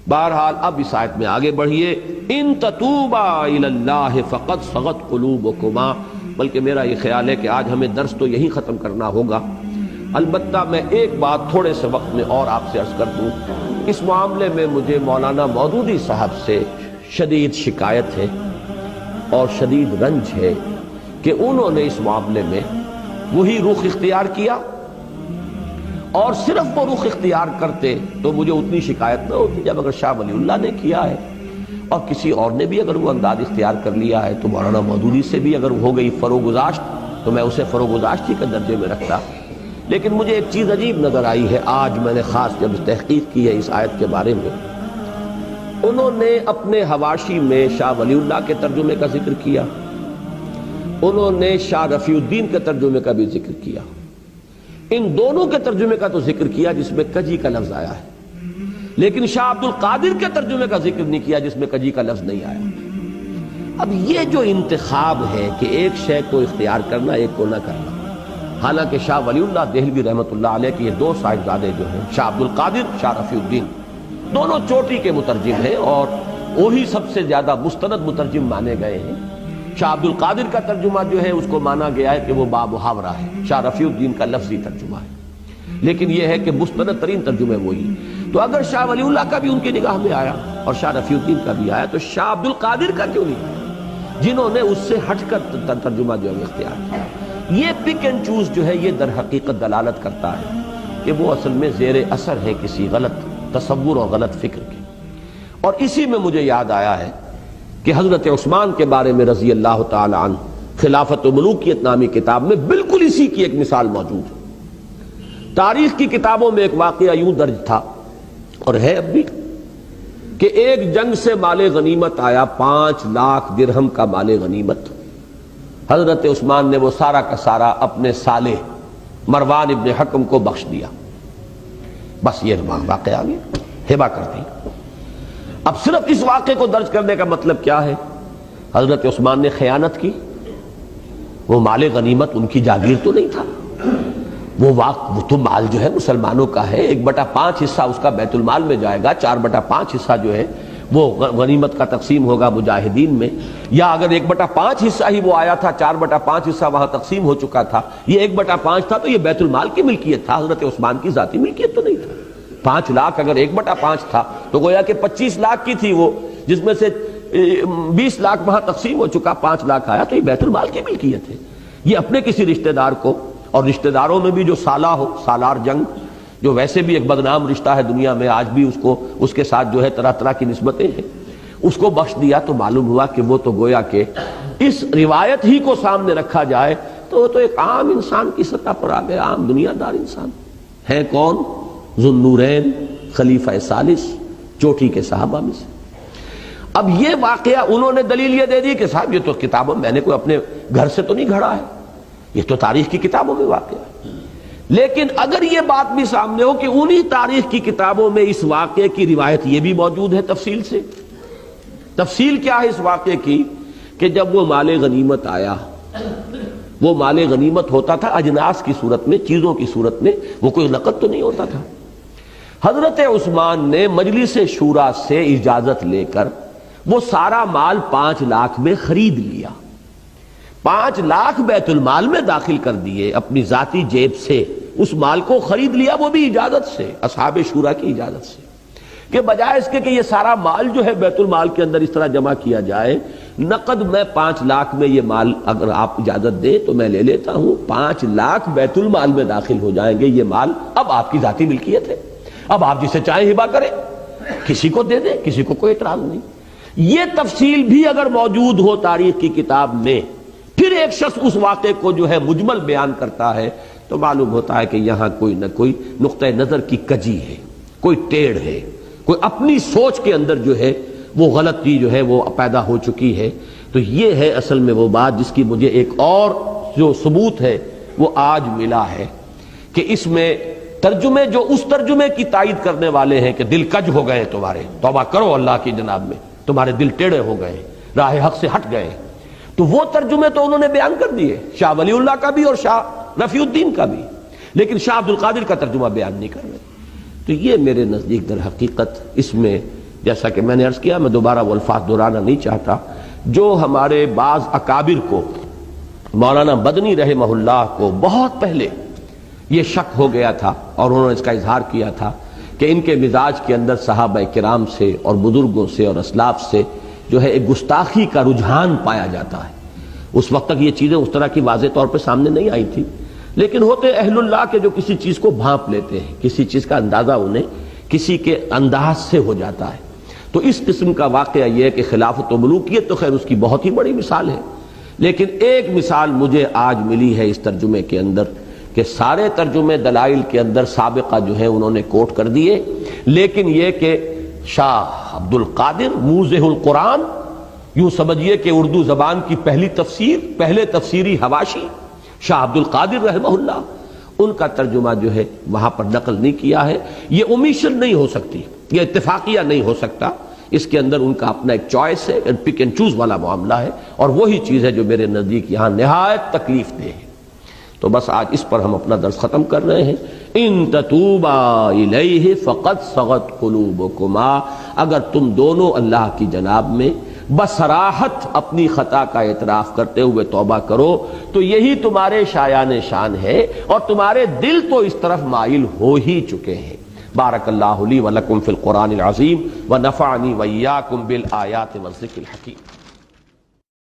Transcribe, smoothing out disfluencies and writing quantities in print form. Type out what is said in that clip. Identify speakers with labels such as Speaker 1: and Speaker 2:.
Speaker 1: بہرحال اب اس آیت میں آگے بڑھیے، ان تتوبا الی اللہ فقد صغت قلوبکما، بلکہ میرا یہ خیال ہے کہ آج ہمیں درس تو یہی ختم کرنا ہوگا۔ البتہ میں ایک بات تھوڑے سے وقت میں اور آپ سے عرض کر دوں، اس معاملے میں مجھے مولانا مودودی صاحب سے شدید شکایت ہے اور شدید رنج ہے کہ انہوں نے اس معاملے میں وہی رخ اختیار کیا، اور صرف وہ رخ اختیار کرتے تو مجھے اتنی شکایت نہ ہوتی جب اگر شاہ ولی اللہ نے کیا ہے اور کسی اور نے بھی اگر وہ انداز اختیار کر لیا ہے تو مولانا مودودی سے بھی اگر ہو گئی فروگزاشت تو میں اسے فروگزاشت ہی کے درجے میں رکھتا۔ لیکن مجھے ایک چیز عجیب نظر آئی ہے آج میں نے خاص جب تحقیق کی ہے اس آیت کے بارے میں، انہوں نے اپنے حواشی میں شاہ ولی اللہ کے ترجمے کا ذکر کیا، انہوں نے شاہ رفیع الدین کے ترجمے کا بھی ذکر کیا، ان دونوں کے ترجمے کا تو ذکر کیا جس میں کجی کا لفظ آیا ہے، لیکن شاہ عبد القادر کے ترجمے کا ذکر نہیں کیا جس میں کجی کا لفظ نہیں آیا۔ اب یہ جو انتخاب ہے کہ ایک شے کو اختیار کرنا ایک کو نہ کرنا، حالانکہ شاہ ولی اللہ دہلوی رحمۃ اللہ علیہ کے یہ دو صاحبزادے جو ہیں شاہ عبد القادر، شاہ رفیع الدین، دونوں چوٹی کے مترجم ہیں اور وہی سب سے زیادہ مستند مترجم مانے گئے ہیں۔ شاہ عبد القادر کا ترجمہ جو ہے اس کو مانا گیا ہے کہ وہ بامحاورہ ہے، شاہ رفیع الدین کا لفظی ترجمہ ہے، لیکن یہ ہے کہ مستند ترین ترجمے وہی۔ تو اگر شاہ ولی اللہ کا بھی ان کی نگاہ میں آیا اور شاہ رفیع الدین کا بھی آیا تو شاہ عبد القادر کا کیوں نہیں آیا، جنہوں نے اس سے ہٹ کر ترجمہ جو ہے اختیار کیا؟ یہ پک اینڈ چوز جو ہے یہ در حقیقت دلالت کرتا ہے کہ وہ اصل میں زیر اثر ہے کسی غلط تصور اور غلط فکر کے۔ اور اسی میں مجھے یاد آیا ہے کہ حضرت عثمان کے بارے میں رضی اللہ تعالی عنہ خلافت و ملوکیت نامی کتاب میں بالکل اسی کی ایک مثال موجود ہے۔ تاریخ کی کتابوں میں ایک واقعہ یوں درج تھا اور ہے اب بھی کہ ایک جنگ سے مال غنیمت آیا، 5 لاکھ درہم کا مال غنیمت۔ حضرت عثمان نے وہ سارا کا سارا اپنے سالے مروان ابن حکم کو بخش دیا، بس یہ واقعہ آ گیا، ہبہ کر دی۔ اب صرف اس واقعے کو درج کرنے کا مطلب کیا ہے؟ حضرت عثمان نے خیانت کی، وہ مال غنیمت ان کی جاگیر تو نہیں تھا، وہ تو مال جو ہے مسلمانوں کا ہے، 1/5 حصہ اس کا بیت المال میں جائے گا، 4/5 حصہ جو ہے وہ غنیمت کا تقسیم ہوگا مجاہدین میں، یا اگر 1/5 حصہ ہی وہ آیا تھا، 4/5 حصہ وہاں تقسیم ہو چکا تھا، یہ 1/5 تھا تو یہ بیت المال کی ملکیت تھا، حضرت عثمان کی ذاتی ملکیت تو نہیں تھا۔ 5 لاکھ اگر 1/5 تھا تو گویا کہ 25 لاکھ کی تھی وہ، جس میں سے 20 لاکھ وہاں تقسیم ہو چکا، 5 لاکھ آیا تو یہ بیت المال کی ملکیت ہے۔ یہ اپنے کسی رشتہ دار کو، اور رشتہ داروں میں بھی جو سالہ ہو، سالار جنگ جو ویسے بھی ایک بدنام رشتہ ہے دنیا میں، آج بھی اس کے ساتھ جو ہے طرح طرح کی نسبتیں ہیں، اس کو بخش دیا تو معلوم ہوا کہ وہ تو گویا کہ اس روایت ہی کو سامنے رکھا جائے تو وہ تو ایک عام انسان کی سطح پر آ گیا، عام دنیا دار انسان ہے۔ کون؟ ذو النورین خلیفہ ثالث، چوٹی کے صحابہ میں سے۔ اب یہ واقعہ انہوں نے دلیل یہ دے دی کہ صاحب یہ تو کتابوں میں نے کوئی اپنے گھر سے تو نہیں گھڑا ہے، یہ تو تاریخ کی کتابوں میں واقعہ ہے۔ لیکن اگر یہ بات بھی سامنے ہو کہ انہی تاریخ کی کتابوں میں اس واقعے کی روایت یہ بھی موجود ہے تفصیل سے، تفصیل کیا ہے اس واقعے کی کہ جب وہ مال غنیمت آیا، وہ مال غنیمت ہوتا تھا اجناس کی صورت میں، چیزوں کی صورت میں، وہ کوئی نقد تو نہیں ہوتا تھا۔ حضرت عثمان نے مجلس شورا سے اجازت لے کر وہ سارا مال 5 لاکھ میں خرید لیا، 5 لاکھ بیت المال میں داخل کر دیے، اپنی ذاتی جیب سے اس مال کو خرید لیا، وہ بھی اجازت سے، اصحاب شورا کی اجازت سے، کہ بجائے اس کے کہ یہ سارا مال جو ہے بیت المال کے اندر اس طرح جمع کیا جائے، نقد میں 5 لاکھ میں یہ مال اگر آپ اجازت دیں تو میں لے لیتا ہوں، 5 لاکھ بیت المال میں داخل ہو جائیں گے، یہ مال اب آپ کی ذاتی ملکیت ہے، اب آپ جسے چاہیں ہبہ کریں، کسی کو دے دیں، کسی کو کوئی اعتراض نہیں۔ یہ تفصیل بھی اگر موجود ہو تاریخ کی کتاب میں، پھر ایک شخص اس واقعے کو جو ہے مجمل بیان کرتا ہے تو معلوم ہوتا ہے کہ یہاں کوئی نہ کوئی نقطہ نظر کی کجی ہے، کوئی ٹیڑھ ہے، کوئی اپنی سوچ کے اندر جو ہے وہ غلطی جو ہے وہ پیدا ہو چکی ہے۔ تو یہ ہے اصل میں وہ بات جس کی مجھے ایک اور جو ثبوت ہے وہ آج ملا ہے کہ اس میں ترجمے جو اس ترجمے کی تائید کرنے والے ہیں کہ دل کج ہو گئے تمہارے، توبہ کرو اللہ کی جناب میں، تمہارے دل ٹیڑھے ہو گئے، راہ حق سے ہٹ گئے، تو وہ ترجمے تو انہوں نے بیان کر دیے، شاہ ولی اللہ کا بھی اور شاہ رفیع الدین کا بھی، لیکن شاہ عبد القادر کا ترجمہ بیان نہیں کر رہے۔ تو یہ میرے نزدیک در حقیقت اس میں جیسا کہ میں نے عرض کیا، میں دوبارہ وہ الفاظ دہرانا نہیں چاہتا، جو ہمارے بعض اکابر کو، مولانا مدنی رحمہ اللہ کو بہت پہلے یہ شک ہو گیا تھا اور انہوں نے اس کا اظہار کیا تھا کہ ان کے مزاج کے اندر صحابہ کرام سے اور بزرگوں سے اور اسلاف سے جو ہے ایک گستاخی کا رجحان پایا جاتا ہے۔ اس وقت تک یہ چیزیں اس طرح کی واضح طور پہ سامنے نہیں آئی تھی، لیکن ہوتے اہل اللہ کے جو کسی چیز کو بھانپ لیتے ہیں، کسی چیز کا اندازہ انہیں کسی کے انداز سے ہو جاتا ہے۔ تو اس قسم کا واقعہ یہ ہے کہ خلافت و ملوکیت تو خیر اس کی بہت ہی بڑی مثال ہے، لیکن ایک مثال مجھے آج ملی ہے اس ترجمے کے اندر کہ سارے ترجمے دلائل کے اندر سابقہ جو ہے انہوں نے کوٹ کر دیے، لیکن یہ کہ شاہ عبد القادر موضح القرآن، یوں سمجھیے کہ اردو زبان کی پہلی تفسیر، پہلے تفسیری حواشی شاہ عبد القادر رحمہ اللہ، ان کا ترجمہ جو ہے وہاں پر نقل نہیں کیا ہے۔ یہ اومیشن نہیں ہو سکتی، یہ اتفاقیہ نہیں ہو سکتا، اس کے اندر ان کا اپنا ایک چوائس ہے، پک اینڈ چوز والا معاملہ ہے، اور وہی چیز ہے جو میرے نزدیک یہاں نہایت تکلیف دہ ہے۔ تو بس آج اس پر ہم اپنا درس ختم کر رہے ہیں۔ ان تتوبا الیہ فقد صغت قلوبکما، اگر تم دونوں اللہ کی جناب میں بصراحت اپنی خطا کا اعتراف کرتے ہوئے توبہ کرو تو یہی تمہارے شایان شان ہے، اور تمہارے دل تو اس طرف مائل ہو ہی چکے ہیں۔ بارک اللہ لی ولکم فی القرآن العظیم ونفعنی وإیاکم بالآیات والذکر الحکیم۔